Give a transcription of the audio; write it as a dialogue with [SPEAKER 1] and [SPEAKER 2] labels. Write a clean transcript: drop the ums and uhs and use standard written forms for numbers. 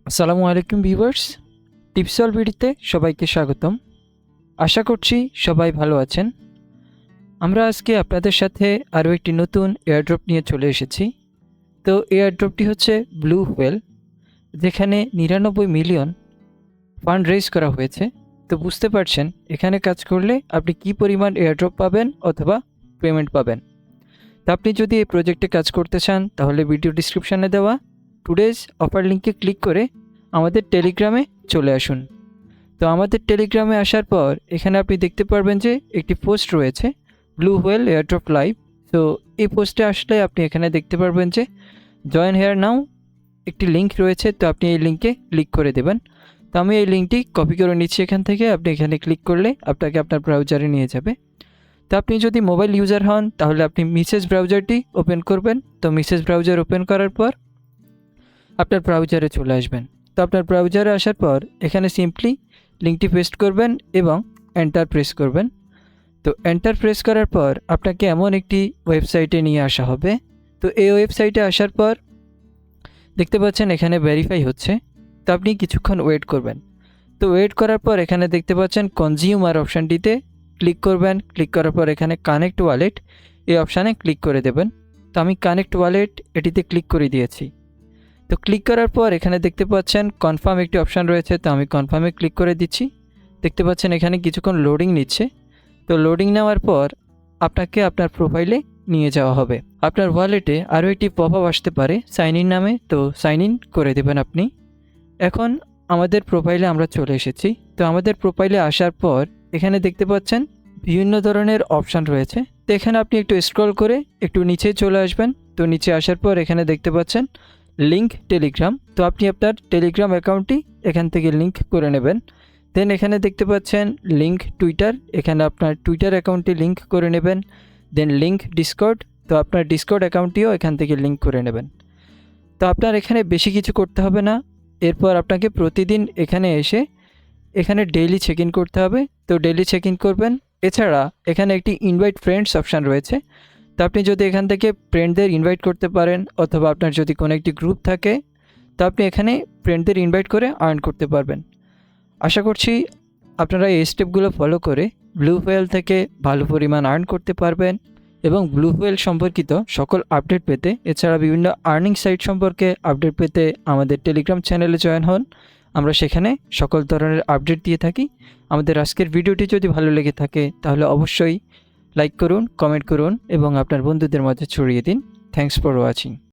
[SPEAKER 1] আসসালামু আলাইকুম ভিউয়ার্স, টিপসল ভিডিওতে সবাইকে স্বাগতম। আশা করছি সবাই ভালো আছেন। আমরা আজকে আপনাদের সাথে আরও একটি নতুন এয়ারড্রপ নিয়ে চলে এসেছি। তো এয়ারড্রপটি হচ্ছে ব্লু হোয়েল, যেখানে 99 মিলিয়ন ফান্ড রেজ করা হয়েছে। তো বুঝতে পারছেন এখানে কাজ করলে আপনি কি পরিমাণ এয়ারড্রপ পাবেন অথবা পেমেন্ট পাবেন। তো আপনি যদি এই প্রজেক্টে কাজ করতে চান তাহলে ভিডিও ডিসক্রিপশানে দেওয়া টুডেজ অফার লিঙ্কে ক্লিক করে আমাদের টেলিগ্রামে চলে আসুন। তো আমাদের টেলিগ্রামে আসার পর এখানে আপনি দেখতে পারবেন যে একটি পোস্ট রয়েছে, ব্লু হোয়েল এয়ারড্রপ লাইভ। তো এই পোস্টে আসলে আপনি এখানে দেখতে পারবেন যে জয়েন হেয়ার নাও একটি লিঙ্ক রয়েছে। তো আপনি এই লিঙ্কে ক্লিক করে দেবেন। তো আমি এই লিঙ্কটি কপি করে নিচ্ছি এখান থেকে। আপনি এখানে ক্লিক করলে আপনাকে আপনার ব্রাউজারে নিয়ে যাবে। তো আপনি যদি মোবাইল ইউজার হন তাহলে আপনি মেসেজ ব্রাউজারটি ওপেন করবেন। তো মেসেজ ব্রাউজার ওপেন করার পর আপনার ব্রাউজারে চলে আসবেন। তো আপনার ব্রাউজারে আসার পর এখানে সিম্পলি লিঙ্কটি পেস্ট করবেন এবং এন্টার প্রেস করবেন। তো এন্টার প্রেস করার পর আপনাকে এমন একটি ওয়েবসাইটে নিয়ে আসা হবে। তো এই ওয়েবসাইটে আসার পর দেখতে পাচ্ছেন এখানে ভেরিফাই হচ্ছে। তো আপনি কিছুক্ষণ ওয়েট করবেন। তো ওয়েট করার পর এখানে দেখতে পাচ্ছেন কনজিউমার অপশানটিতে ক্লিক করবেন। ক্লিক করার পর এখানে কানেক্ট ওয়ালেট এই অপশানে ক্লিক করে দেবেন। তো আমি কানেক্ট ওয়ালেট এটিতে ক্লিক করে দিয়েছি। তো ক্লিক করার পর এখানে দেখতে পাচ্ছেন কনফার্ম একটি অপশান রয়েছে। তো আমি কনফার্মে ক্লিক করে দিচ্ছি। দেখতে পাচ্ছেন এখানে কিছুক্ষণ লোডিং নিচ্ছে। তো লোডিং নেওয়ার পর আপনাকে আপনার প্রোফাইলে নিয়ে যাওয়া হবে। আপনার ওয়ালেটে আরও একটি পপ আপ আসতে পারে সাইন ইন নামে। তো সাইন ইন করে দেবেন আপনি। এখন আমাদের প্রোফাইলে আমরা চলে এসেছি। তো আমাদের প্রোফাইলে আসার পর এখানে দেখতে পাচ্ছেন বিভিন্ন ধরনের অপশান রয়েছে। তো এখানে আপনি একটু স্ক্রল করে একটু নিচে চলে আসবেন। তো নিচে আসার পর এখানে দেখতে পাচ্ছেন লিঙ্ক টেলিগ্রাম। তো আপনি আপনার টেলিগ্রাম অ্যাকাউন্টটি এখান থেকে লিঙ্ক করে নেবেন। দেন এখানে দেখতে পাচ্ছেন লিঙ্ক টুইটার, এখানে আপনার টুইটার অ্যাকাউন্টটি লিঙ্ক করে নেবেন। দেন লিঙ্ক ডিসকর্ড, তো আপনার ডিসকর্ড অ্যাকাউন্টটিও এখান থেকে লিঙ্ক করে নেবেন। তো আপনার এখানে বেশি কিছু করতে হবে না। এরপর আপনাকে প্রতিদিন এখানে এসে এখানে ডেইলি চেক ইন করতে হবে। তো ডেইলি চেক ইন করবেন। এছাড়া এখানে একটি ইনভাইট ফ্রেন্ডস অপশান রয়েছে। তো আপনি যদি এখান থেকে ফ্রেন্ডদের ইনভাইট করতে পারেন অথবা আপনার যদি কোনো একটি গ্রুপ থাকে তো আপনি এখানে ফ্রেন্ডদের ইনভাইট করে আর্ন করতে পারবেন। আশা করছি আপনারা এই স্টেপগুলো ফলো করে ব্লু হোয়েল থেকে ভালো পরিমাণ আর্ন করতে পারবেন এবং ব্লু হোয়েল সম্পর্কিত সকল আপডেট পেতে, এছাড়া বিভিন্ন আর্নিং সাইট সম্পর্কে আপডেট পেতে আমাদের টেলিগ্রাম চ্যানেলে জয়েন হন। আমরা সেখানে সকল ধরনের আপডেট দিয়ে থাকি। আমাদের আজকের ভিডিওটি যদি ভালো লেগে থাকে তাহলে অবশ্যই লাইক করুন, কমেন্ট করুন এবং আপনার বন্ধুদের মাঝে ছড়িয়ে দিন। Thanks for watching.